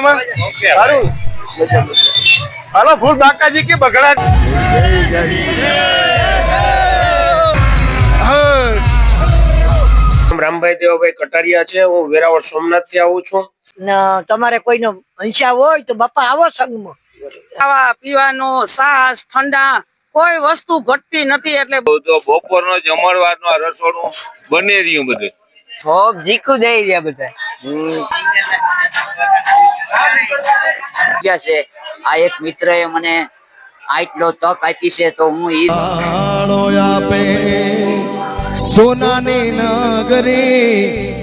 મજામાં સારું હાલો ફૂલ બાકાજી કે બગડા રામભાઈ દેવાભાઈ કટારિયા છે હું વેરાવળ સોમનાથ થી આવું છું તમારે કોઈનો હંસા હોય તો બાપા આવો સંગમાં ખાવા પીવાનો સાસ ઠંડા કોઈ વસ્તુ ઘટતી નથી એટલે બપોરનો જમણવારનો રસોડું બની રહ્યું બધું સબ જીકું દઈ રહ્યા બધા છે આ એક મિત્રએ મને આટલો તક આપી છે તો હું આપે સોનાની નગરી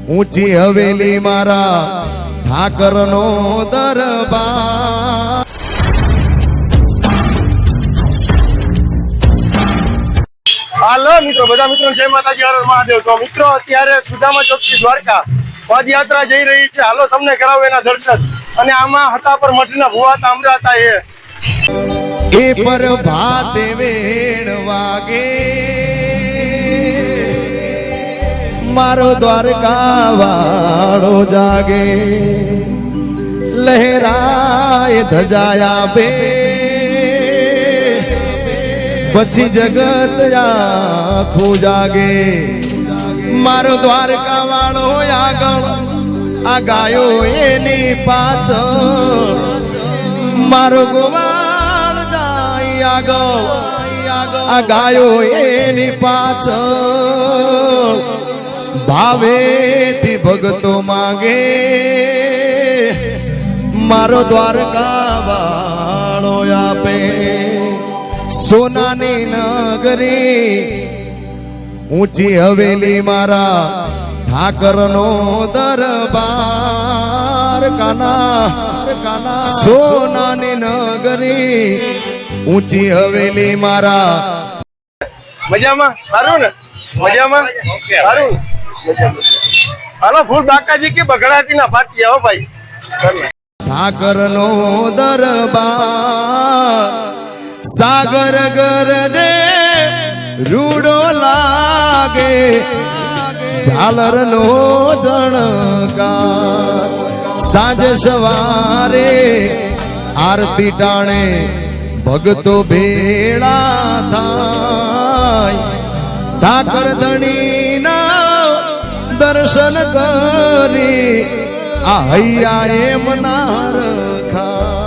ઊંચી હવેલી મારા ઠાકરનો દરબાર હાલો મિત્રો બધા મિત્રો જય માતાજી હર મહાદેવ તો મિત્રો અત્યારે સુદામા ચોક થી દ્વારકા પદયાત્રા જઈ રહી છે હાલો તમને કરાવો એના દર્શન અને આમાં હતા પર મઠના ભુવા તાંબરા હતા એ પર ભાતે વેણ વાગે મારો દ્વારકા વાળો જાગે લહેરાય ધજાયા બે પછી જગત આખું જાગે મારો દ્વારકા વાળો આગળ આ ગાયો એની પાછળ મારો ગોવાળ જાય આગળ આ ગાયો એની પાછળ ભાવેથી ભગતો માંગે મારો દ્વારકા વાળો આપે સોનાની નગરી ઊંચી હવેલી મારા ઠાકરનો દરબાર કાના સોનાની નગરી ઊંચી હવેલી મારા મજામાં સારું ને મજામાં સારું હાલો ફૂલ બાકાજી કે બગડાટી ના ફાટી આવો ભાઈ ઠાકરનો દરબાર સાગર ગરજે રૂડો લાગે ઝાલર નો જણકાર સાંજે સવારે આરતી ટાણે ભગતો ભેળા થાય ઠાકર ધણીના દર્શન કરી આ હૈયા એમ ના રખાય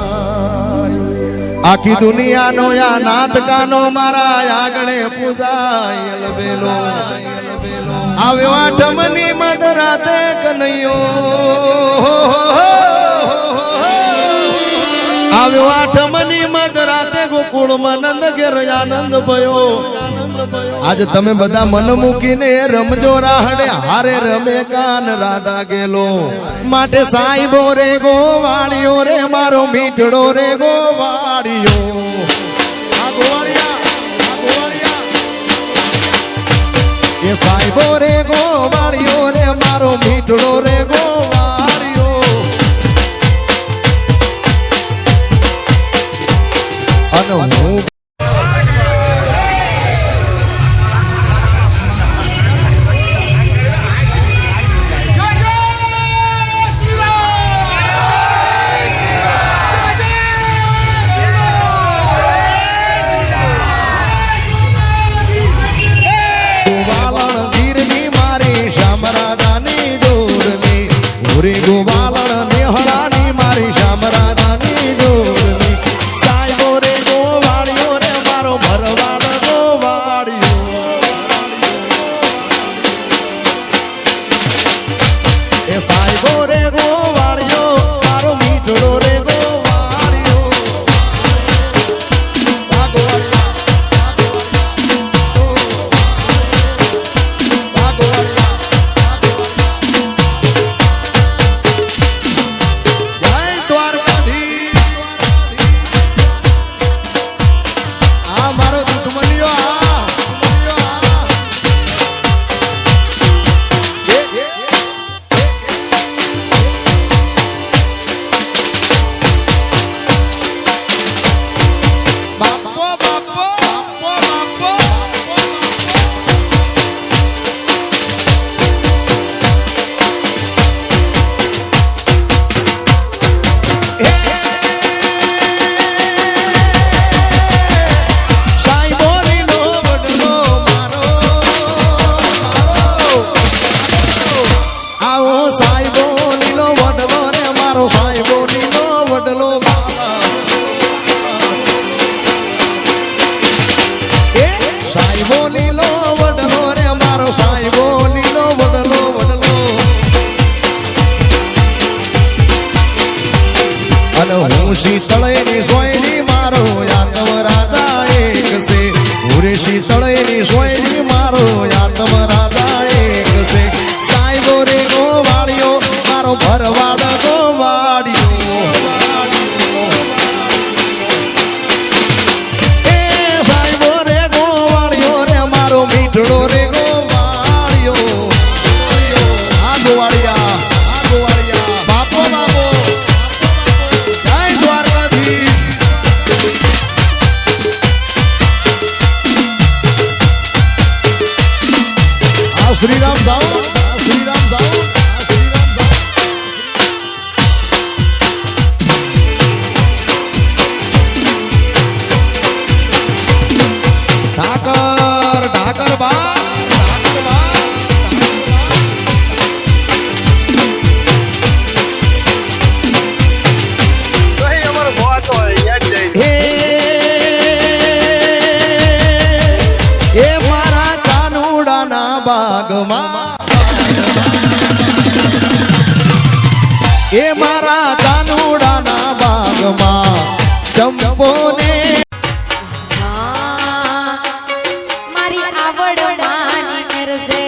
આખી દુનિયાનો યા નાથકાનો મારા આગળે પૂજાય બેલો આવ્યો આઠમની મધરાતે કનૈયો આવ્યો આઠમની મધરાતે ગોકુળમાં નંદ ઘેર આનંદ ભયો આજે તમે બધા મન મૂકીને રમજો રાહડે હારે રમે કાન રાધા ગેલો માટે સાઈબો રે ગોવાળિયો રે મારો મીઠડો રે ગોવાળિયો આ ગોવાળિયા એ સાઈબો રે ગોવાળિયો રે મારો મીઠડો રે ગોવાળિયો અને હું સાહેબો લીલો વડલો મારો આવો સાહેબો લીલો વડલો રે મારો સાહેબો લીલો વડલો સાહેબો લીલો વડલો રે મારો સાહેબો લીલો વડલો વડલો અને હું શીતળેની સોયની મારો યાતમ રાજા એક છે હું શીતળેની સોયની મારો યાતમ રાજા એક છે સાહેબો રે ગોવાળિયો મારો ભરવાડ ગોવાળિયો એ સાહેબો રે ગોવાળિયો રે મારો મીઠડો રે ગોવાળિયો આ ગોવાળિયા બાપો બાપો જય દ્વારકાધીશ આ શ્રીરામ જાઓ આ શ્રીરામ જાઓ આ શ્રીરામ જાઓ ઠાકર બા તો અહીં અમારો ભવા તો અહીંયા જ જાય. એ મારા કાનુડાના બાગમાં એ મારા કાનુડાના બાગમાં ચંપો ને મારી આવડ માની મેરસે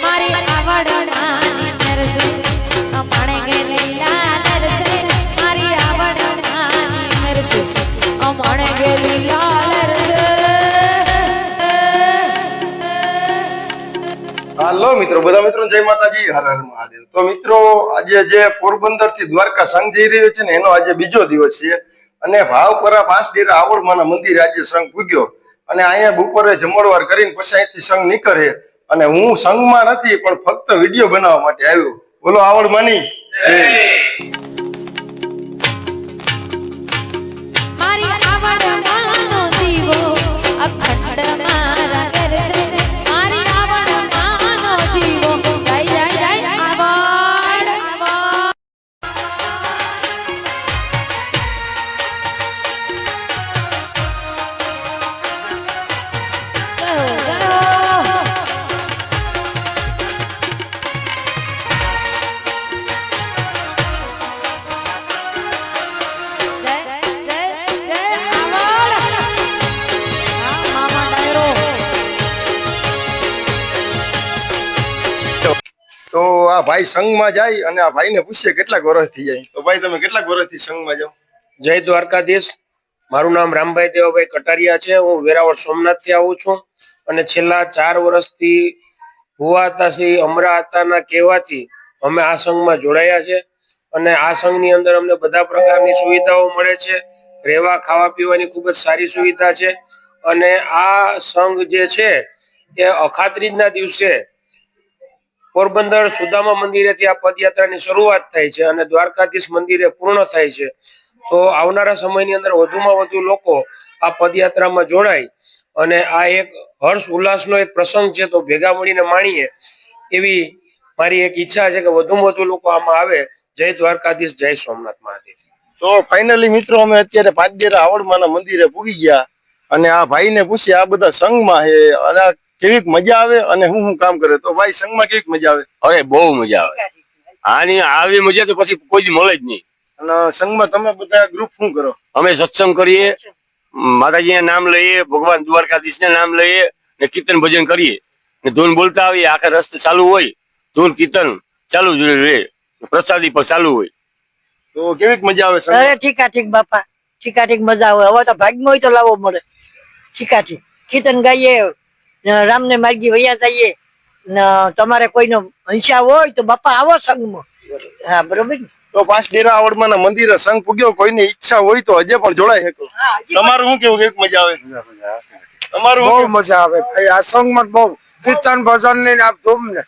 મારી આવડ માની મેરસે અમાણે ગેલી લાલ રસે મારી આવડ માની મેરસે અમાણે ગેલી લાલ રસે હાલો મિત્રો, બધા મિત્રો જય માતાજી, હર હર મહાદેવ. તો મિત્રો, આજે જે પોરબંદર થી દ્વારકા સંઘ જઈ રહ્યો છે ને એનો આજે બીજો દિવસ છે અને ભાવપરા પાંચ ડેરા આવડમાના મંદિરે આજે સંઘ પૂગ્યો અને અહીંયા બપોરે જમણવાર કરીને પછી અહીંથી સંઘ નીકળે અને હું સંઘમાં નથી પણ ફક્ત વિડીયો બનાવવા માટે આવ્યો. બોલો આવડમાની જય. મારી આવડ માનો દીવો અખંડ મારા કરશે મારી આવડ માનો દીવો જય જય જય આવડ તો આ ભાઈ સંઘમાં જાય અને આ ભાઈને પૂછીએ કેટલાક વર્ષ થઈ જાય. તો ભાઈ તમે કેટલાક વર્ષથી સંઘમાં જાઓ? જય દ્વારકાધીશ. મારું નામ રામભાઈ દેવાભાઈ કટારિયા છે. હું વેરાવળ સોમનાથ થી આવું છું અને છેલ્લા 4 વર્ષથી ભુવાતાસી અમરાતાના કહેવાથી અમે આ સંઘમાં જોડાયા છે અને આ સંઘની અંદર અમને બધા પ્રકારની સુવિધાઓ મળે છે. રહેવા ખાવા પીવાની ખૂબ જ સારી સુવિધા છે અને આ સંઘ જે છે એ અખાત્રીજના દિવસે પોરબંદર સુદામા મંદિરેથી આ પદયાત્રાની શરૂઆત થાય છે અને દ્વારકાધીશ મંદિરે પૂર્ણ થાય છે. તો આવનારા સમયની અંદર વધુમાં વધુ લોકો આ પદયાત્રામાં જોડાય અને આ એક હર્ષ ઉલ્લાસનો એક પ્રસંગ છે, તો ભેગા મળીને માણીએ એવી મારી એક ઈચ્છા છે કે વધુમાં વધુ લોકો આમાં આવે. જય દ્વારકાધીશ, જય સોમનાથ મહાદેવ. તો ફાઇનલી મિત્રો અમે અત્યારે પાંચડેરા આવડમાના મંદિરે પૂગી ગયા અને આ ભાઈને પૂછી આ બધા સંઘમાં છે અને આ કેવીક મજા આવે અને હું કામ કરે. તો ભાઈ સંઘમાં કેવીક મજા આવે? અરે બહુ મજા આવે. આની આવી મજા તો પછી કોઈ દી મળે જ નહીં. અને સંઘમાં તમે બધા ગ્રુપ શું કરો? અમે સત્સંગ કરીએ, માતાજીના નામ લઈએ, ભગવાન દ્વારકાધીશના નામ લઈએ ને કીર્તન ભજન કરીએ ને ધૂન બોલતા આવીએ. આખા રસ્તે ચાલુ હોય, ધૂન કીર્તન ચાલુ જ રહે, પ્રસાદી પણ ચાલુ હોય. તો કેવીક મજા આવે? અરે ઠીક બાપા, ઠીક મજા આવે. હવે તો ભાગમાં હોય તો લાવવો મળે. ઠીક કીર્તન ગાઈએ, રામને માર્ગી વૈયા જઈએ ને તમારે કોઈનો હંસા હોય તો બાપા આવો સંઘમાં. હા બરોબર ને. તો પાંચડેરા આવડમાના મંદિરે સંઘ પૂગ્યો, કોઈની ઈચ્છા હોય તો હજે પણ જોડાઈ શકો. તમારું શું કેવું? કેવીક મજા આવે? તમારું બહુ મજા આવે ભાઈ આ સંઘમાં. બહુ કીર્તન ભજન ને આપ ધૂમ ને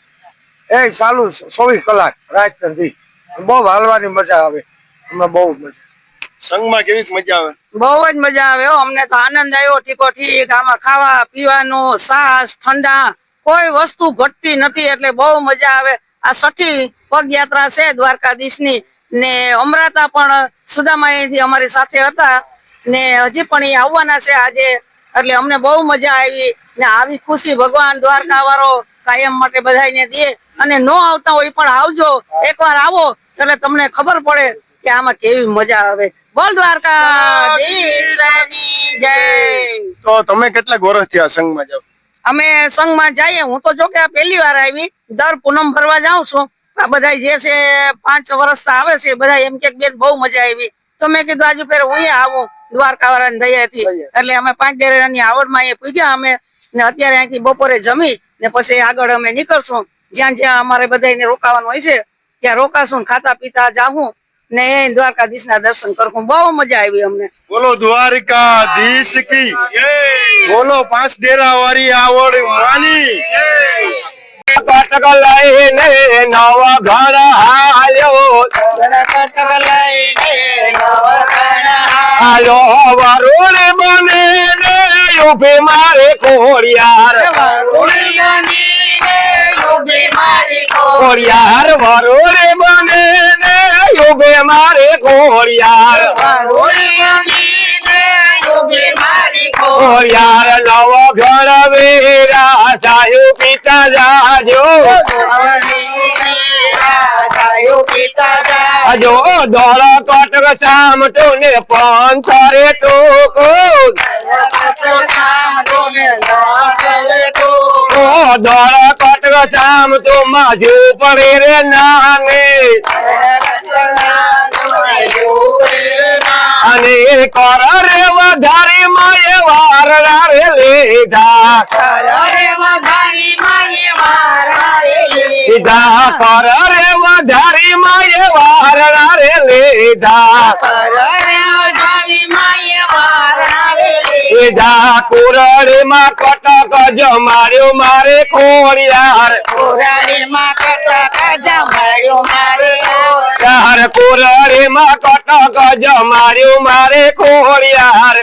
એ ચાલુ 24 કલાક રાત નથી, બહુ હાલવાની મજા આવે, અમને બહુ મજા. સંઘમાં કેવી મજા આવે? બહુ જ મજા આવે હો. અમને તો આનંદ આવ્યો. ઠીકો ઠીક આમાં ખાવા પીવાનું, છાશ, ઠંડા, કોઈ વસ્તુ ઘટતી નથી, એટલે બહુ મજા આવે. આ 6ઠી પગયાત્રા છે દ્વારકાધીશની, ને અમરાતા પણ સુદામા અહીંથી અમારી સાથે હતા ને હજી પણ એ આવવાના છે આજે, એટલે અમને બહુ મજા આવી. ને આવી ખુશી ભગવાન દ્વારકા વાળો કાયમ માટે બધાને દે, અને નો આવતા હોય પણ આવજો, એકવાર આવો એટલે તમને ખબર પડે કે આમાં કેવી મજા આવે. બોલ દ્વારકાધીશની જય. તો તમે કેટલાક વર્ષથી આ સંઘમાં જાવ? અમે સંઘમાં જઈએ, હું તો જો કે આ પહેલી વાર આવી, દર પૂનમ ભરવા જાઉં છું. આ બધા જે છે 5 વર્ષ આવે છે, બધા એમ કે બેન બહુ મજા આવી, તો મેં કીધું આજે ફેર હું આવું દ્વારકા વાળાની દયાથી, એટલે અમે 5 ડેરાની આવડમાં અહીંયા પૂગ્યા અમે, ને અત્યારે અહીંથી બપોરે જમી ને પછી આગળ અમે નીકળશું, જ્યાં જ્યાં અમારે બધાને રોકાવાનું હોય છે ત્યાં રોકાશું, ખાતા પીતા જાઉં ને દ્વારકાધીશના દર્શન કરશું. બહુ મજા આવી અમને. બોલો દ્વારકાધીશ કી જય. બોલો 5 ડેરા વાળી આવડ માની. કટક લઈને નવ ઘર હાલ્યો, હાલો વરુણ બને ને ઉભે મારે કોરિયાર, કોરિયાર વરુણ બને ને ઉભે મારે કોરિયાર, કોરિયાર નવ ઘર વેરા સાયુ પિતા જાજો, જો દોર કટક સામટો ને પંથરે ટોકો, દોર કટક સામટો માજુ પડે રે નાને, અને કર રે વધારી માએ વારડા રે લીધા, લીધા કર રે વધારી માએ વારડા રે લીધા, લીધા કુરડી માં કટક જમાડ્યો મારે ખોડિયાર, ચાર કુરડી માં કટક જમાડ્યું મારે ખોડિયાર.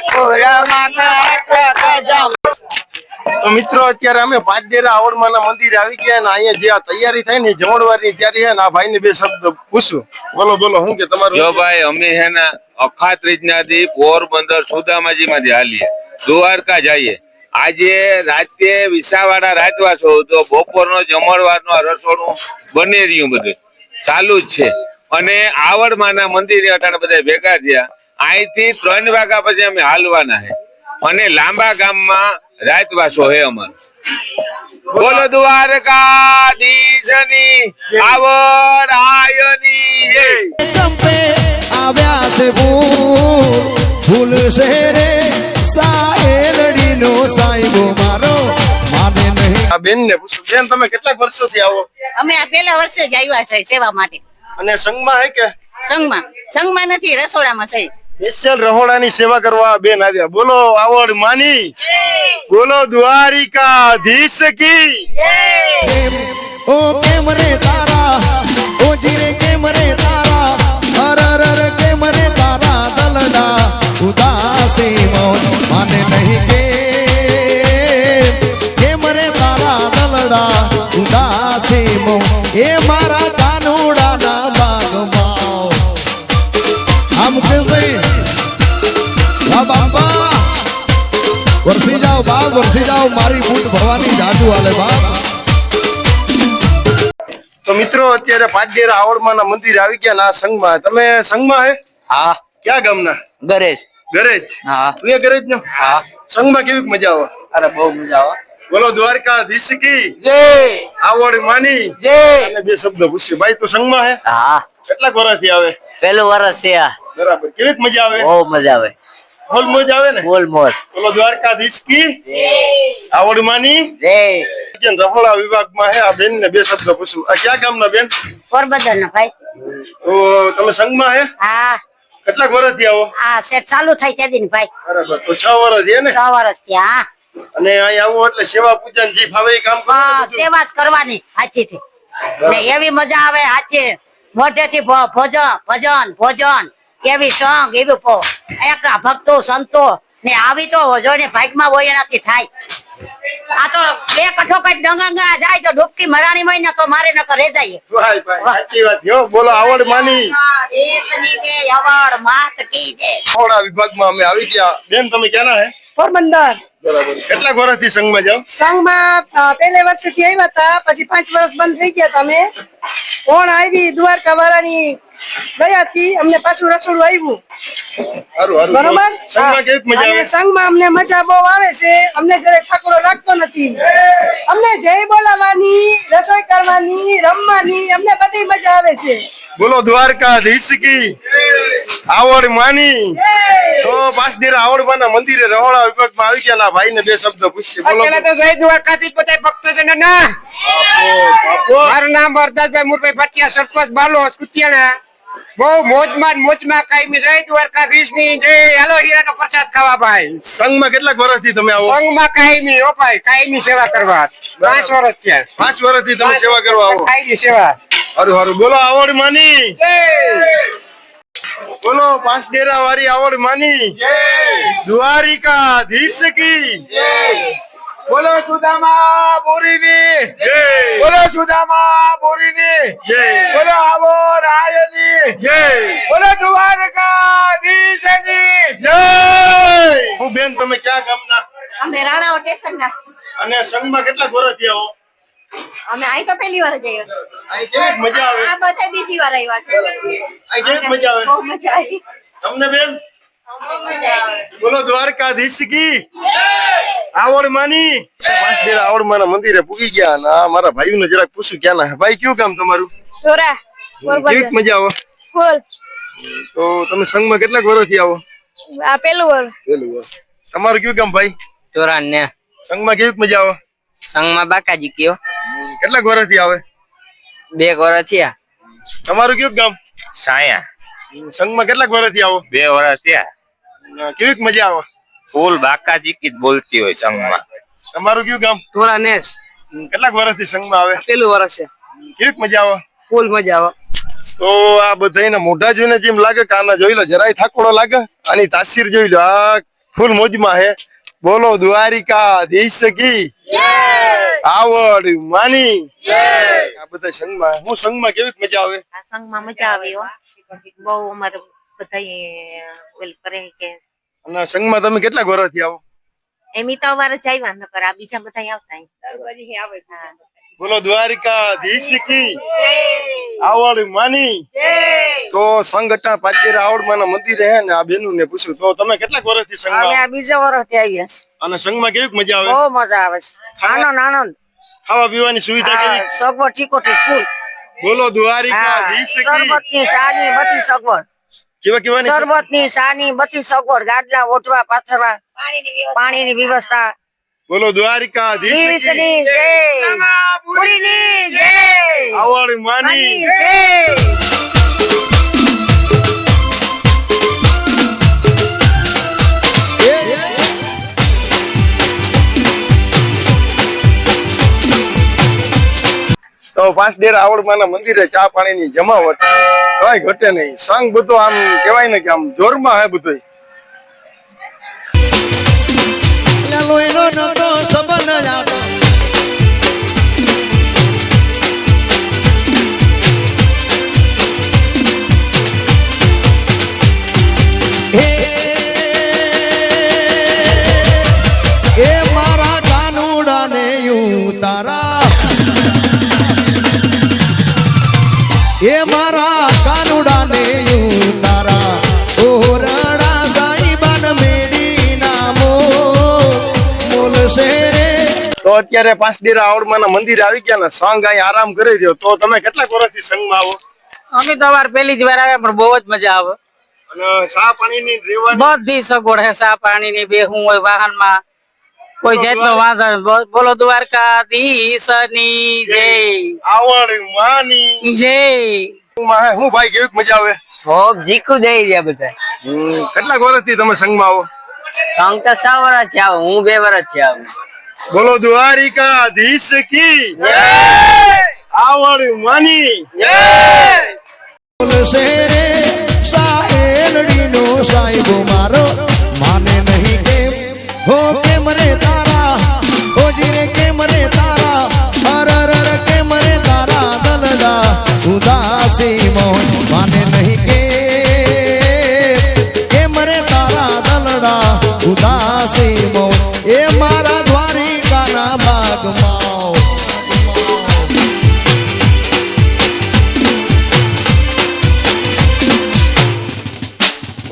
તો મિત્રો અત્યારે અમે 5 ડેરા આવડમાના મંદિરે આવી ગયા, અને અહીંયા જે આ તૈયારી થાય ને જમણવારની ત્યારે છે ને આ ભાઈને 2 શબ્દ પૂછું. બોલો બોલો, શું કે તમારું? જો ભાઈ અમે હે ને અખાત્રીજના દી પોરબંદર સુદામાજી માંથી હાલીએ દ્વારકા જઈએ. આજે રાતે વિસાવાડા રાતવાસો તો બપોરનો જમણવારનો રસોડું બની રહ્યું, બધું ચાલુ જ છે. અને આવડમાના મંદિરે અટાણે બધા ભેગા થયા. અહીંથી 3 વાગ્યા પછી અમે હાલવાના છે, અને લાંબા ગામમાં રાતવાસો હે અમારો. બોલો દ્વારકાધીશની આવડ આયની જય. ચંપે આવ્યા છે ફૂલ શહેરે સાહેલડીનો સાહેબો મારો માને નહીં. આ બેન ને પૂછું, બેન તમે કેટલાક વર્ષોથી આવો? અમે આ પહેલા વર્ષે જ આવ્યા છે સેવા માટે. અને સંઘમાં હે કે સંઘમાં નથી, રસોડામાં છે. સ્પેશિયલ રહોડાની સેવા કરવા બેન આવ્યા. બોલો આવડ માની, બોલો દ્વારિકાધીશ કી ઓ કેમ રે તારા, ઓ જીરે કેમ રે તારા, અર અર કેમ રે તારા દલડા ઉદાસી મોન માને નહીં કે કેમ રે તારા દલડા ઉદાસી મોન એ મારા કાનુડાના બાગમાં. આમ કે ભાઈ બાપા વરસી જાઓ બાપ, વરસી જાઓ, મારી બૂટ ભરવાની જાદુ હાલે બાપ. તો મિત્રો અત્યારે 5 ડેરા આવડમાના મંદિર આવી ગયા ના સંઘમાં. તમે સંઘમાં હે? હા. ક્યાં ગામના? ગરેજ. ગરેજ? હા. તું એ ગરેજ નો? હા. સંઘમાં કેવી મજા આવે? અરે બહુ મજા આવે. બોલો દ્વારકાધીશ કી જય. આવડ માની જય. અને 2 શબ્દ પૂછ્યું. ભાઈ તું સંઘમાં હે? હા. કેટલાક વર્ષથી આવે? પહેલું વર્ષ છે આ. બરાબર. કેવી મજા આવે? બહુ મજા આવે. ફૂલ મોજ આવે ને? ફૂલ મોજ. બોલો દ્વારકાધીશ કી આવડ માની જય. રહોડા વિભાગમાં હે આ બેન ને 2 શબ્દ પૂછું. આ ક્યાં ગામના બેન? પોરબંદર નો ભાઈ. તો તમે સંઘમાં હે? હા. કેટલાક વર્ષથી આવો? આ સેટ ચાલુ થાય તે દિન ભાઈ. બરાબર. તો 6 વર્ષ છે ને? 6 વર્ષ થયા. હા. અને અહીં આવું એટલે સેવા પૂજન જે ફાવે એ કામ કરો? હા, સેવા જ કરવાની હાથીથી. ને એવી મજા આવે આજે મોઢેથી ભજન એવી સંગ એવી એકલા ભક્તો સંતો ને આવી તો જોઈને ભાગમાં હોય એનાથી થાય. આ તો બે કઠોકટ ડંગા જાય તો ડૂબકી મરાણી હોય ને તો મારે નકર રહી જાય. ભાઈ સાચી વાત છે હો. બોલો આવડ માની દેશની કે આવડ માત કી જય. થોડા વિભાગમાં અમે આવી ગયા. બેન તમે ક્યાંના હે? પોરબંદર બરાબર. કેટલા વર્ષથી સંઘમાં જાઓ? સંઘમાં પહેલે વર્ષથી આવ્યા હતા, પછી 5 વર્ષ બંધ થઈ ગયા. તમે કોણ આવી દ્વારકા વાળાની દયાથી અમને પાછું રસોડું આવ્યું. હારું હારું. બરોબર. સંઘમાં કેવી મજા અને આવે? સંઘમાં અમને મજા બહુ આવે છે. અમને જયારે ઠાકોરો લાગતો નથી. અમને જય બોલાવાની, રસોઈ કરવાની, રમવાની અમને બધી મજા આવે છે. બોલો દ્વારકાધીશ કી આવડ માની. તો પાસડેરા આવડવાના મંદિરે રહોડા વિભાગમાં આવી ગયા. ના ભાઈને બે શબ્દ પૂછીએ. બોલો. પેલા તો જય દ્વારકાથી બધા ભક્તજનો ના. મારું નામ વરદાસભાઈ મુરભાઈ ભટિયા, સરપંચ બાલોદ કુતિયાણા. બહુ મોજમાં કાયમી જય દ્વારકાધીશ ની જય. હાલો હીરાનો પ્રસાદ ખાવા ભાઈ. સંઘમાં કેટલાક વર્ષથી તમે આવો? સંઘમાં કાયમી ઓ ભાઈ, કાયમી સેવા કરવા 5 વર્ષ થયા. 5 વર્ષથી તમે સેવા કરવા આવો? કાયમી સેવા. હારું હારું. બોલો આવડ માની. બોલો પાસડેરા વાળી આવડ માની. દ્વારિકાધીશ કી. બોલો સુદામા બોરીની જય. બોલો સુદામા બોરીની જય. બોલો આવો રાયની જય. બોલો દ્વારકાધીશની જય. હું બેન તમે ક્યાં ગામના? અમે રાણાઓ સ્ટેશનના. અને સંઘમાં કેટલાક વર્ષથી આવો? અમે અહીં તો પહેલી વાર જઈએ. અહીં કેવી મજા આવે? આ બધા બીજી વાર આવ્યા છે. અહીં કેવી મજા આવે? બહુ મજા આવી. તમને બેન? મજા આવે. બોલો દ્વારકાધીશ કી આવડ માની. પાસડેરા આવડ માના મંદિરે પૂગી ગયા. અને આ મારા ભાઈઓને જરાક પૂછું ક્યાં ના. ભાઈ કયું કામ તમારું? ચોરા કેવી મજા આવે? ફૂલ. તો તમે સંઘમાં કેટલાક વર્ષથી આવો? આ પેલું વાર. પેલું વર્ષ. તમારું કયું કામ ભાઈ? ચોરાન ને સંઘમાં કેવી મજા આવે? સંગમાં બાકાજી કયો કેટલાક વર્ષથી આવે? 2 વર્ષ થયા. તમારું કયું કામ? સાયા સંઘમાં કેટલાક વર્ષથી આવો? 2 વર્ષ થયા. કેવી મજા આવે? ફૂલ બાકાજી કી જ બોલતી હોય સંઘમાં. તમારું કયું કામ? થોડા નેસ કેટલાક વર્ષથી સંઘમાં આવે? પેલું વર્ષ છે. કેવી મજા આવે? ફૂલ મજા આવે. તો આ બધાયના મોઢા જોઈને જેમ લાગે કે આના જોઈ લો જરાય થાકોડો લાગે. આની તાસીર જોઈ લો. આ ફૂલ મોજમાં હે. બોલો દ્વારિકાધીશ કી આવડ માની. આ બધા સંઘમાં. હું સંઘમાં કેવી મજા આવે? આ સંઘમાં મજા આવી હો. બહુ અમારે બધા ઓલ કરે કે અને સંઘમાં તમે કેટલાક વર્ષથી આવો? એમી તો વાર જ આવ્યા નકર આ બીજા બધા આવતા હા. બોલો દ્વારિકાધીશ કી આવડ માની. તો સંઘ અટા પાજેરા આવડ માના મંદિરે હે ને આ બેનું ને પૂછ્યું. તો તમે કેટલાક વર્ષથી અમે સંઘમાં? આ બીજા વર્ષથી આવ્યા છે. અને સંઘમાં કેવી મજા આવે? બહુ મજા આવે છે. આનંદ. ખાવા પીવાની સુવિધા કેવી? સગવડ ઠીકો ઠીક ફૂલ. બોલો દ્વારિકાધીશ કી. શરબતની સાની બધી સગવડ. કેવાની શરબતની સાની બધી સગવડ. ગાડલા ઓઢવા પાથરવા પાણીની વ્યવસ્થા. બોલો દ્વારિકાધીશ કી ઈશની જય. પુરીની જય. આવડ માની. જય. તો પાસડેરા આવડમાના મંદિરે ચા પાણીની જમાવટ કઈ ઘટે નહીં. સંઘ બધો આમ કહેવાય ને કે આમ જોરમાં હે બધું. લોહીનો નતો સંબંધ જાતો. એ મારા કાનુડાને ઉતારા. એ મારા કાનુડાને ઉતારા. ઓરડા સાઈબાન મેડી નામો બોલશે રે. તો અત્યારે પાસડેરા આવડમાના મંદિરે આવી ગયા ને સંઘ અહીં આરામ કરી રહ્યો. તો તમે કેટલાક વર્ષથી સંઘમાં આવો? અમે તો વાર પહેલી જ વાર આવ્યા પણ બહુ જ મજા આવે. અને ચા પાણીની રેવાની બધી સગવડ હે. ચા પાણીની બેહું હોય વાહનમાં કોઈ જાતનો વાંધો નહીં. બોલો દ્વારકાધીશની જય. આવડ માની જય. હું ભાઈ કેવી મજા આવે? હોપ જીકુ દઈ રહ્યા બધા. કેટલાક વર્ષથી તમે સંઘમાં આવો? સંગ તો 6 વર્ષ છે. હું 2 વર્ષ છે. બોલો દ્વારિકાધીશ કી આવડ માની બોલશે રે સાહેલડીનો સાહેબો મારો માને નહીં કેમ હો કેમ રે તારા ઓ જીરે કેમ રે તારા અરર કેમ રે તારા દલડા ઉદાસી મોહન માને નહીં કેમ રે તારા દલડા ઉદાસી મોહન એ મારા દ્વારિકાના બાગમાં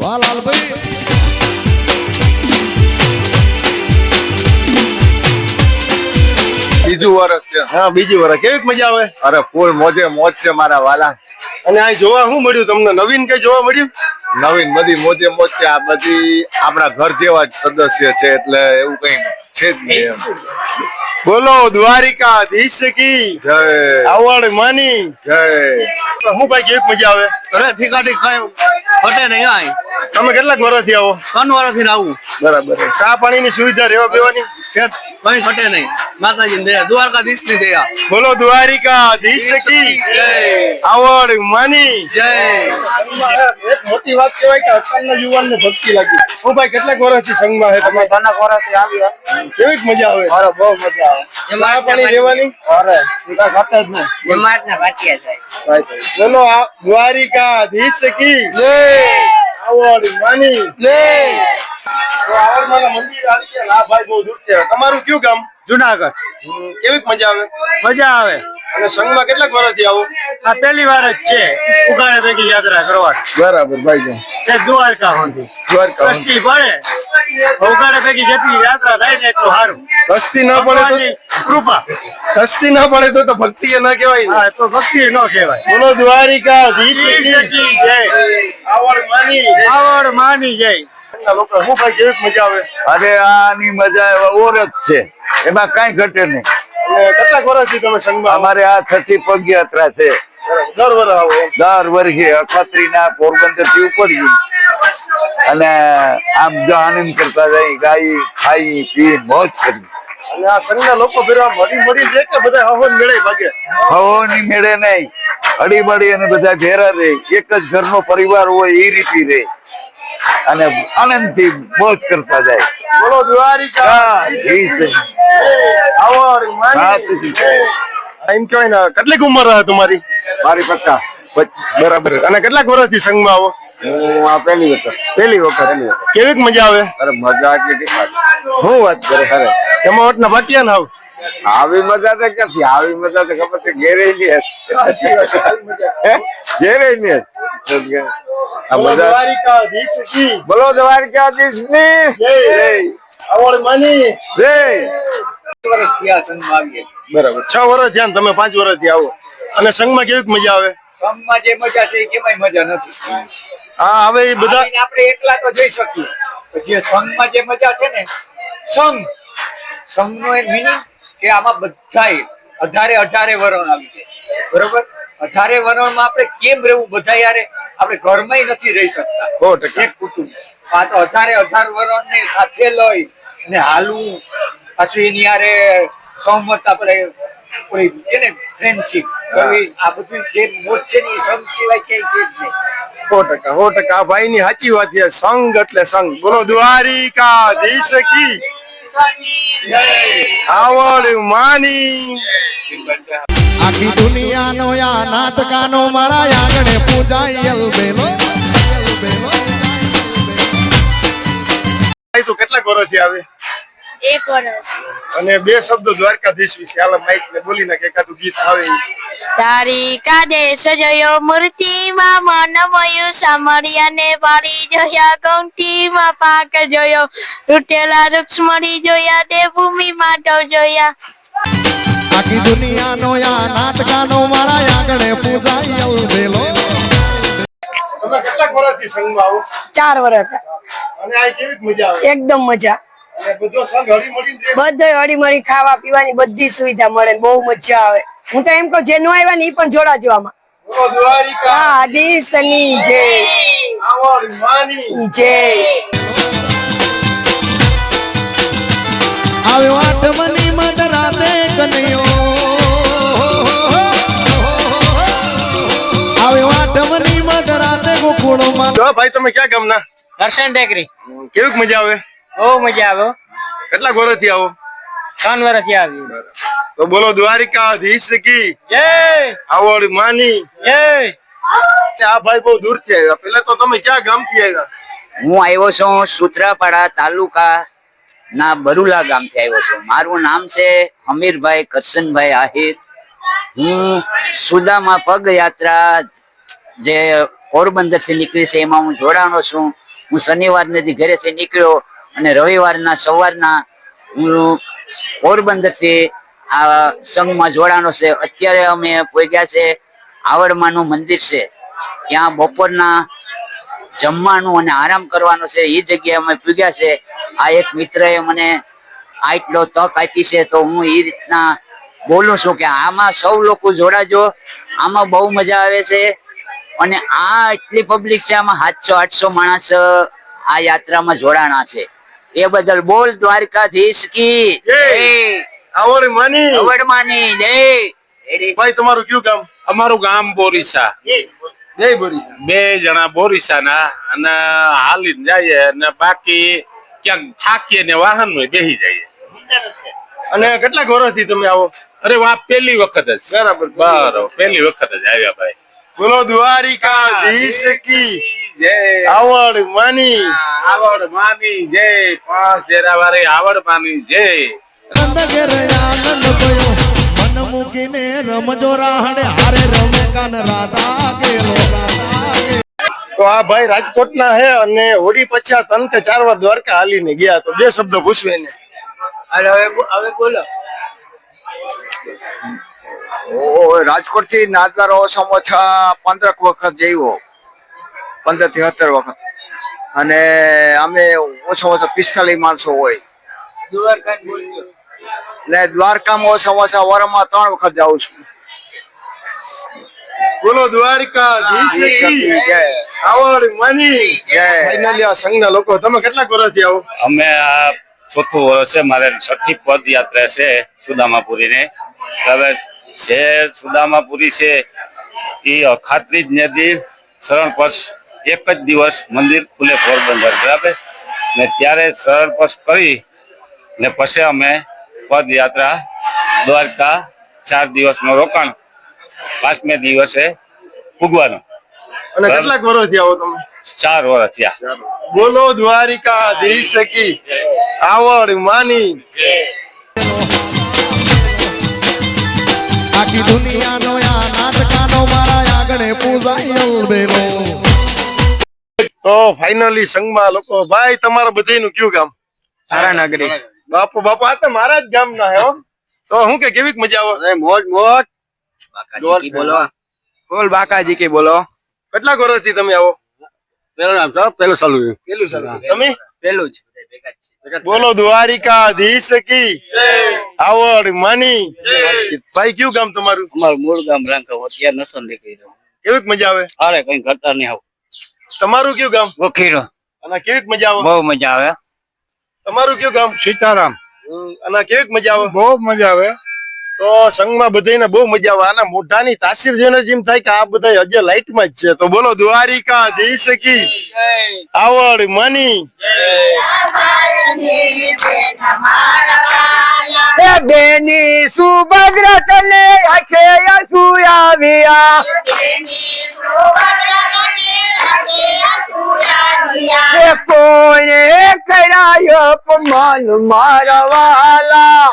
વાહ લાલભાઈ બીજું વર્ષ છે. હા બીજી વાર કેવી મજા આવે અરે ફૂલ મોજે મોજ છે મારા વાલા. અને આ જોવા શું મળ્યું તમને નવીન કઈ જોવા મળ્યું નવીન બધી મોજે મોજ છે. આ બધી આપણા ઘર જેવા જ સદસ્ય છે એટલે એવું કઈ છે જ નહીં એમ. બોલો દ્વારિકાધીશ કી જય આવડ માની જય. હું ભાઈ કેવી મજા આવે અરે ફીકાટી કઈ ફટે નહીં આય તમે કેટલાક વર્ષથી આવો 3 વર્ષથી આવું બરાબર ચા પાણીની સુવિધા રહેવા બેવાની કઈ ફટે નહીં માતાજીની દયા દ્વારકાધીશ ની દયા બોલો દ્વારિકાધીશ કી આવડ માની જય એક મોટી વાત કહેવાય કે અત્યારના યુવાનને ભક્તિ લાગી હું ભાઈ કેટલાક વર્ષથી સંઘમાં છે તમે 3 વર્ષથી આવ્યા કેવી મજા આવે અરે બહુ મજા આવે ચા પાણી રહેવાની અરે કઈ ઘટે જ નહીં જમાતના ભાટિયા જાય બોલો આ દ્વારિકાધીશ કી આવડ માની જય તો આવડ માના મંદિર આવી ગયા આ ભાઈ બહુ દૂર છે તમારું કયું ગામ જુનાગઢ કેવી મજા આવે મજા આવે અને સંઘમાં કેટલાક વર્ષથી આવો આ પહેલી વાર જ છે ઉગાડે ભેગી યાત્રા કરવા બરાબર ભાઈ છે દ્વારકા સુધી દ્વારકા કષ્ટી પડે ઉગાડે ભેગી જેટલી યાત્રા થાય ને એટલું સારું કસ્તી ના પડે ભગવાનની કૃપા તો કસ્તી ના પડે તો ભક્તિ એ ના કહેવાય ને હા તો ભક્તિ ન કહેવાય બોલો દ્વારિકાધીશ કી જય આવડ માની આવડ માની જય લોકો હું ભાઈ કેવી મજા આવે અરે આની મજા ઓર જ છે એમાં કઈ ઘટે નહીં. અને કેટલાક વર્ષથી તમે સંઘમાં આવો? અમારે આ છઠ્ઠી પગયાત્રા છે. દર વર્ષ આવો એમ. દર વર્ષે અખત્રીના પોરબંદર થી ઉપર ગયું અને આમ જો આનંદ કરતા જાય ગાઈ ખાઈ પી મોજ કરી. અને આ સંઘના લોકો ફેરવા મળી છે કે બધા હવન મેળે ભાગે હવોની મેળે નહીં અડીબડી અને બધા ભેરા રહે એક જ ઘરનો પરિવાર હોય એ રીતે રહે અને આનંદ થી મોજ કરતા જાય. બોલો દ્વારિકાધીશ ઈ છે. આવડ માની હા, એમ કહેવાય ને કેટલીક ઉંમર રહે તમારી મારી પક્કા બરાબર અને કેટલાક વર્ષથી સંઘમાં આવો હું આ પહેલી વખત પહેલી વખત કેવીક મજા આવે અરે મજા એટલી હું વાત કરે અરે જમાવટના ભાટિયા ના આવી મજા તો ક્યાંથી આવી મજા તો ખબર છે ઘેરે ઘેરે આ મજા દ્વારિકાધીશ કી બોલો દ્વારકાધીશ ની જય આવડ માની જય. બરાબર 6 વર્ષ થયા ને તમે 5 વર્ષથી આવો અને સંઘમાં કેવીક મજા આવે સંઘમાં જે મજા છે એ કેમાંય મજા નથી હા હવે એ બધા આવીને આપણે એકલા તો જઈ શકીએ પણ જે સંઘમાં જે મજા છે ને સંઘનો એ મીનિંગ કે આમાં બધાય 18 વરણ આવી જાય બરોબર 18 વરણમાં આપણે કેમ રહેવું બધા યારે આપણે ઘરમાં નથી રહી શકતા 100% એક કુટુંબ આ તો 18 વરણ ને સાથે લઈ અને હાલવું પાછું એની યારે સહમત આપણે કોઈ છે ને ફ્રેન્ડશીપ આ બધું જે મોજ છે ને એ સંઘ સિવાય ક્યાંય છે જ નહીં 100% આ ભાઈ ની સાચી વાત છે સંઘ એટલે સંઘ બોલો દ્વારિકાધીશ કી આવડ માની આખી દુનિયાનો યા નાટકાનો મારા આંગણે પૂજાય અલબેલો ભાઈ તો કેટલાક વર્ષથી આવે 1 વર્ષ અને 2 શબ્દો દ્વારકાધીશ વિશે હાલ માઈક ને બોલી નાખે એકાદું ગીત આવે દ્વારિકાધીશ જયો મૂર્તિમાં મન મયું સામરિયાને વાળી જોયા ગૌંઠીમાં પાક જોયો તૂટેલા વૃક્ષ મળી જોયા દેવભૂમિ માટો જોયા આખી દુનિયાનો યા નાટકાનો મારા આંગણે પૂજાય અલબેલો તમે કેટલાક વર્ષથી સંઘમાં આવો 4 વર્ષ અને આ કેવી મજા આવે એકદમ મજા અને બધો સંઘ હળી મળીને રહે. બધે હળીમળી ખાવા પીવાની બધી સુવિધા મળે બહુ મજા આવે હું તો એમ કહું જે નો આવ્યા ને ઈ પણ જોડાજો આમાં બોલો દ્વારિકાધીશની જય આવડ માની જય આવ્યો આઠમની મધરાતે કનૈયો અઠમની મધરાતે ગોકુળમાં જો ભાઈ તમે ક્યાં ગામના? દર્શન ટેકરી કેવીક મજા આવે? બહુ મજા આવે કેટલા વર્ષથી આવો? 3 વર્ષથી આવી તો બોલો દ્વારિકાધીશ કી જય આવડ માની. જય આ ભાઈ બહુ દૂરથી આવ્યા. પેલા તો તમે ક્યાં ગામથી આવ્યા? હું આવ્યો છું સુત્રાપાડા તાલુકા ના બરુલા ગામથી આવ્યો છું. મારું નામ છે હમીરભાઈ કરશનભાઈ આહિર. હું સુદામા પગયાત્રા જે પોરબંદર થી નીકળી છે એમાં હું જોડાણો છું. હું શનિવારથી ઘરેથી નીકળ્યો અને રવિવારના સવારના હું પોરબંદર થી આ સંઘમાં જોડાણો છે. અત્યારે અમે પહોંચ્યા છે આવડમાનું મંદિર છે, ત્યાં બપોરના જમવાનું અને આરામ કરવાનો છે. એ જગ્યાએ અમે પૂગ્યા છે. આ એક મિત્રએ મને આટલો તક આપી છે તો હું એ રીતના બોલું છું કે આમાં સૌ લોકો જોડાજો. આમાં બહુ મજા આવે છે અને આ એટલી પબ્લિક છે, આમાં 700-800 માણસ આ યાત્રામાં જોડાણા છે. એ બદલ બોલ દ્વારકાધીશ કી જય. આવડ માની. આવડ માની જય. ભાઈ તમારું કયું ગામ? અમારું ગામ બોરીસા. જય બોરીસા. 2 જણા બોરીસા ના અને હાલીને જઈએ અને બાકી ક્યાંક થાકીએ ને વાહન માં બેસી જઈએ. અને કેટલા વર્ષથી તમે આવો? અરે વાહ, પહેલી વખત જ. બરાબર, પહેલી વખત જ આવ્યા ભાઈ. બોલો દ્વારિકાધીશ કી જય. આવડ માની. આવડ માની જય. 5 ફેરા વાળી આવડ માની જય. નંદ ઘેર આનંદ ભયો મન મૂકીને રમજો રાહડે હારે રમે કાન રાધા કેલો તો આ ભાઈ રાજકોટના હે અને હોળી પછી આ 3 કે 4 વાર દ્વારકા હાલીને ગયા. તો 2 શબ્દ પૂછવે ને. હવે બોલો. રાજકોટ થી નાદવારો ઓછામાં 15 વખત જઈવો, 15 થી 17 વખત. અને અમે ઓછામાં ઓછા 45 માણસો હોય. ને દ્વારકામાં ઓછામાં ઓછા વરમાં 3 વખત જાઉં છું. બોલો દ્વારિકાધીશ કી જય. આવડ માની જય. ફાઇનલી આ સંઘના લોકો તમે કેટલા વર્ષથી આવો? અમે આ 4થું વર્ષ છે. મારે 6ઠી પદયાત્રા છે સુદામાપુરી ને. હવે જે સુદામાપુરી છે એ અખાત્રીજ નદી શરણ પક્ષ એક જ દિવસ મંદિર ખુલે પોરબંદર, બરાબર ને. ત્યારે શરણ પક્ષ કરી ને પછી અમે પદયાત્રા દ્વારકા 4 દિવસનો રોકાણ, 5મે દિવસે પૂગવાનો. અને કેટલાક વર્ષથી આવો તમે? 4 વર્ષ થયા. બોલો દ્વારિકાધીશ કી આવડ માની. આખી દુનિયાનો આ નાટકાનો મારા આગળ પૂજાય અલબેલો. તો ફાઇનલી સંઘમાં લોકો. ભાઈ તમારા બધાયનું કયું ગામ? તારાનગરી. બાપુ બાપુ આ તો મારા જ ગામના હે હો. તો હું કે કેવીક મજા આવે? મોજ મોજ. બોલો બોલ બાકાજી કે બોલો. કેટલા વર્ષથી તમે આવો? પેલું નામ છો? પેલું ચાલુ. પેલું સાલ. તમે? પેલું જ. બોલો દ્વારિકાધીશ કી આવડ માની. ભાઈ કયું ગામ તમારું? અમારું મૂળ ગામ રાંકાવ, ત્યાં નસો નીકળી રહ્યો. કેવીક મજા આવે? અરે કઈ ઘટતા નહીં આવું. તમારું કયું ગામ? વખીરો. અને કેવીક મજા આવે? બહુ મજા આવે. તમારું કયું ગામ? સીતારામ. અને કેવીક મજા આવે? બહુ મજા આવે. તો સંઘમાં બધાને બહુ મજા આવે. આના મોઢાની તાસીર જોઈને જેમ થાય કે આ બધા હજે લાઈટમાં જ છે. તો બોલો દ્વારિકાધીશ કી આવડ માની. બેની સુભદ્રા તને આખે સુયાવ્યા. કોઈને કરાયો અપમાન મારા વાલા.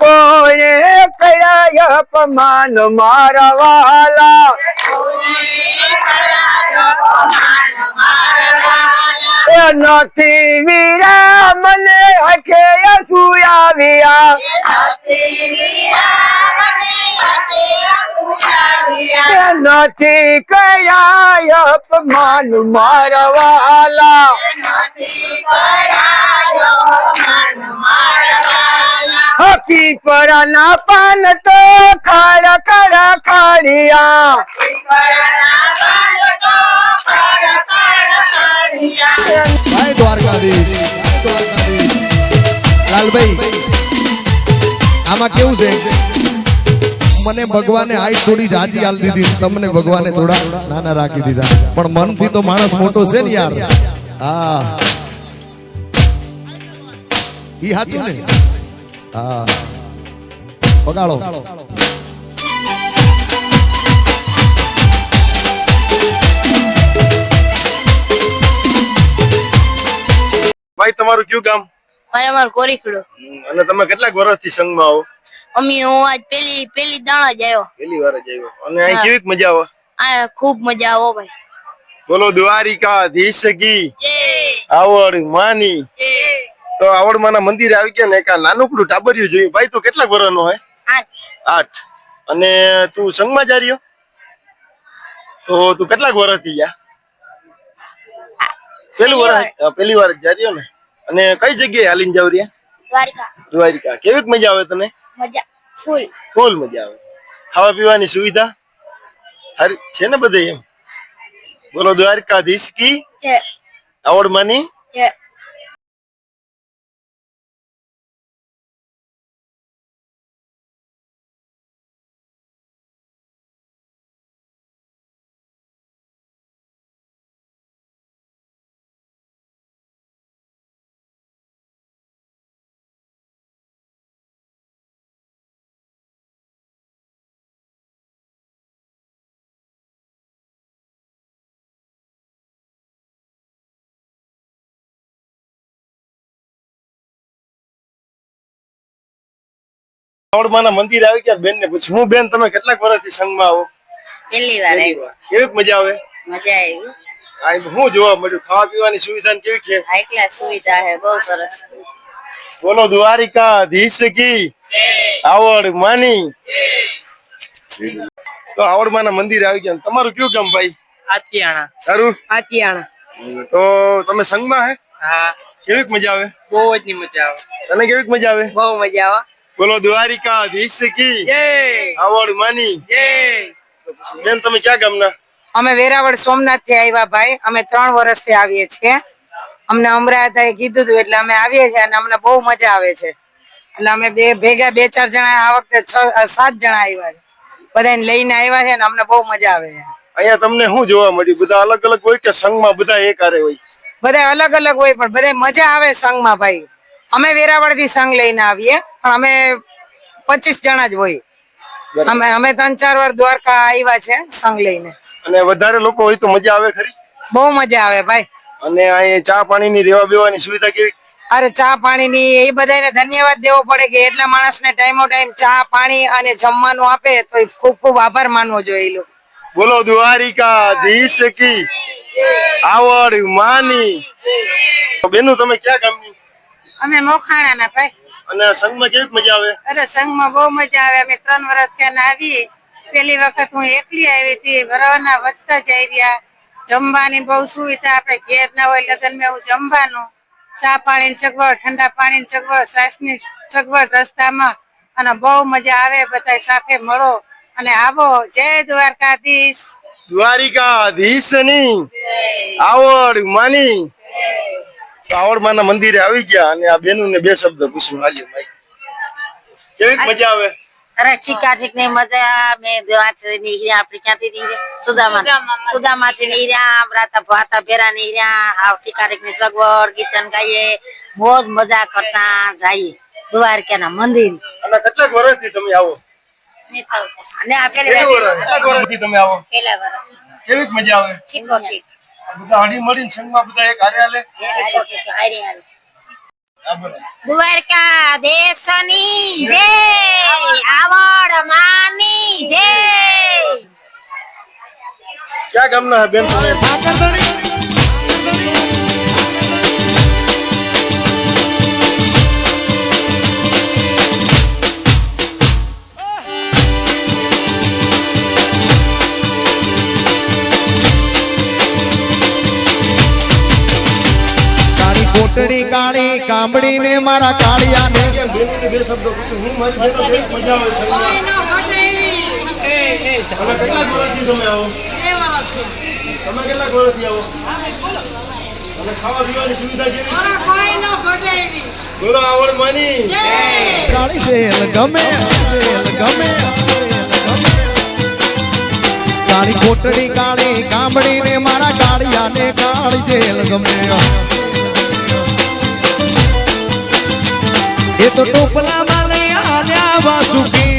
કોઈને કરાયો અપમાન મારા વાલા. નથી વીરા મને આખે સુયાવ્યા. નથી કરાય અપમાન મારા વાલા. હકી પરાના પાન તો ખાડા ખાડા ખાડિયા. ભાઈ દ્વારકાધીશ લાલભાઈ આમાં કેવું છે મને ભગવાને હાઈટ થોડી જાજી આલ દીધી, તમને ભગવાને થોડા નાના રાખી દીધા, પણ મનથી તો માણસ મોટો છે ને યાર. હા ઈ સાચું ને. હા પગાડો. ભાઈ તમારું કયું ગામ? ભાઈ અમારો કોરીખડો. અને તમે કેટલાક વર્ષથી સંઘમાં આવો? હું આજ પેલી દાણા જ આવ્યો. પહેલી વાર જ આવ્યો. અને અહીં કેવી મજા આવે? આ ખૂબ મજા આવો ભાઈ. બોલો દ્વારિકાધીશ કી જય. આવડ માની. તો આવડ માના મંદિરે આવી ગયા ને એક નાનકડું ટાબરિયું જોયું. ભાઈ તું કેટલાક વર્ષનો હોય? 8. અને તું સંઘમાં જા રહ્યો? તો તું કેટલાક વર્ષથી ગયા? પહેલી વાર જ જા રહ્યો ને. અને કઈ જગ્યાએ હાલીને જાવ રહ્યા? દ્વારિકા. કેવી મજા આવે તને? મજા ફૂલ મજા આવે. ખાવા પીવાની સુવિધા હર છે ને બધે એમ? બોલો દ્વારકાધીશ કી જય. આવડ માની જય. આવડ માના મંદિર આવી ગયા. બેન ને પૂછ્યું, હું બેન તમે કેટલાક વર્ષથી સંઘમાં આવો? પહેલી વાર આવ્યો. કેવી મજા આવે? મજા આવી. હું જોવા મળ્યું? ખાવા પીવાની સુવિધા કેવી છે? હાઈ ક્લાસ સુવિધા છે, બહુ સરસ. બોલો દ્વારિકાધીશ કી આવડ માની. તો આવડ માના મંદિર આવી ગયા. તમારું કયું ગામ ભાઈ? આતિયાણા. સારું. આતિયાણા. તો તમે સંઘમાં હે? હા. કેવી મજા આવે? બહુ જ મજા આવે. તને કેવી મજા આવે? બહુ મજા આવે. બોલો દ્વારિકાધીશ કી જય. આવડ માની. જય. બેન તમે ક્યાં ગામના? અમે વેરાવળ સોમનાથ થી આવ્યા ભાઈ. અમે 3 વર્ષથી આવીએ છીએ. અમને અમરાતાએ કીધું હતું એટલે અમે આવીએ છીએ અને અમને બહુ મજા આવે છે. એટલે અમે ભેગા 2-4 જણા આ વખતે 6-7 જણા આવ્યા છે. બધાને લઈને આવ્યા છે અને અમને બહુ મજા આવે છે. અહીંયા તમને શું જોવા મળ્યું? બધા અલગ અલગ હોય કે સંઘમાં બધા એક હારે હોય? બધા અલગ અલગ હોય પણ બધા મજા આવે સંઘમાં ભાઈ. અમે વેરાવળ થી સંઘ લઈને આવીએ પણ અમે 25 જણા જ હોય. અમે 3-4 વાર દ્વારકા આવ્યા છે સંઘ લઈને. અને વધારે લોકો હોય તો મજા આવે ખરી? બહુ મજા આવે ભાઈ. અને અહીં ચા પાણીની રેવા બેવાની સુવિધા કેવી? અરે ચા પાણીની એ બધાને ધન્યવાદ દેવો પડે કે એટલા માણસને ટાઈમો ટાઈમ ચા પાણી અને જમવાનું આપે તો ખૂબ ખૂબ આભાર માનવો જોઈએ એ લોકો. બોલો દ્વારિકાધીશ કી આવડ માની. બેનું તમે ક્યાં ગામની? અમે મોખાણા ના ભાઈ. અને સંઘમાં કેવી મજા આવે? અરે સંઘમાં બહુ મજા આવે. અમે 3 વર્ષ ત્યાં આવી. પેલી વખત હું એકલી આવી હતી. બરાબરના વધતા જઈ રહ્યા. જમવાની બહુ સુવિધા. આપણે ઘેર ના હોય લગ્ન માં એવું જમવાનું. ચા પાણી સગવડ, ઠંડા પાણી સગવડ, છાશ ની સગવડ રસ્તામાં. અને બહુ મજા આવે. બધા સાથે મળો અને આવો. જય દ્વારકાધીશ. દ્વારિકાધીશ ની આવડ માની. આવડ માના મંદિરે આવી ગયા અને આ બેનું ને 2 શબ્દ પૂછ્યું. હાલ્યો ભાઈ કેવી મજા આવે? અરે ઠીક ની મજા. મેં નીકળ્યા આપણે ક્યાંથી નીકળ્યા? સુદામાંથી નીકળ્યા. રાતા ભાતા ભેરા નીકળ્યા. આવ ઠીકારીક ની સગવડ, કીર્તન ગાઈએ, મોજ મજા કરતા જઈએ દ્વારકાના મંદિર. અને કેટલાક વર્ષથી તમે આવો? અને આ પેલી કેટલાક વર્ષથી તમે આવો? પેલા વર્ષ. કેવી મજા આવે? ઠીક. બધા હળી મળીને સંઘમાં બધા એક હારે હાલે? દ્વારકાધીશની જય. આવડ માની જય. ક્યાં ગામના બેન તમે? કોટડી કાળી કાંબડી ને મારા કાળિયા ને. 2 શબ્દો પૂછું. હું મારી બેનો કેવી મજા આવે સંઘમાં? અને કેટલાક વર્ષથી તમે આવો? 2 વર્ષથી. તમે કેટલાક વર્ષથી આવો? અને ખાવા પીવાની સુવિધા કેવી? બોલો આવડ માની. કાળી સેલ ગમે, સેલ ગમે. કોટડી કાળી કામડી ને મારા કાળિયા ને કાળી જેલ ગમે એ તો ટોપલા માં લઈ આલ્યા વાસુકી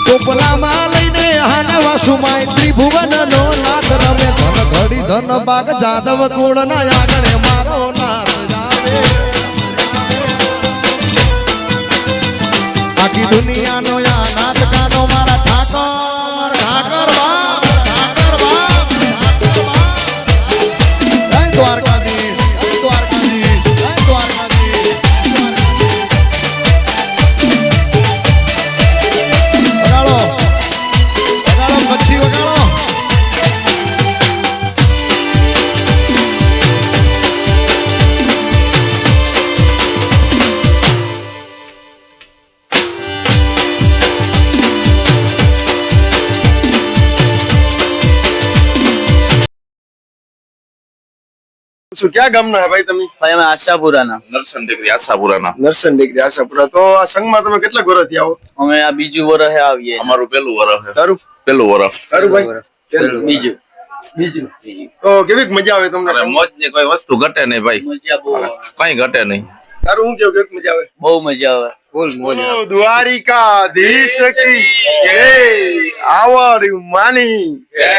ટોપલા માં લઈને આલ્યા વાસુમાય ત્રિભુવન નો નાથ રમે ધન ઘડી ધન બાગ જાદવ કુળ ના આગળ મારો નાથ જાવે આખી દુનિયાનો યા નાટકાનો મારા ઠાકર ઠાકર બાપ ઠાકર બાપ ઠાકર બાપ જય દ્વારકાધીશ જય દ્વારકાધીશ જય દ્વારકાધીશ વગાડો વગાડો પછી વગાડો શું ક્યાં ગામના હે ભાઈ તમે? ભાઈ અમે આશાપુરાના નરસન ટેકરી આશાપુરાના. નરસન ડિગ્રી આશાપુરા. તો આ સંઘમાં તમે કેટલા વર્ષથી આવો? અમે આ બીજું વર્ષે આવીએ અમારું પેલું વરસ છે. તારું પેલું વરસ. તારું ભાઈ? બીજું બીજું. તો કેવી મજા આવે તમને? મોજ ની કોઈ વસ્તુ ઘટે નહીં ભાઈ, મજા બહુ કઈ ઘટે નહીં. તારું હું કેવું કેવી મજા આવે? બહુ મજા આવે બોલ દ્વારિકાધીશ કી જય. આવડ માની જય.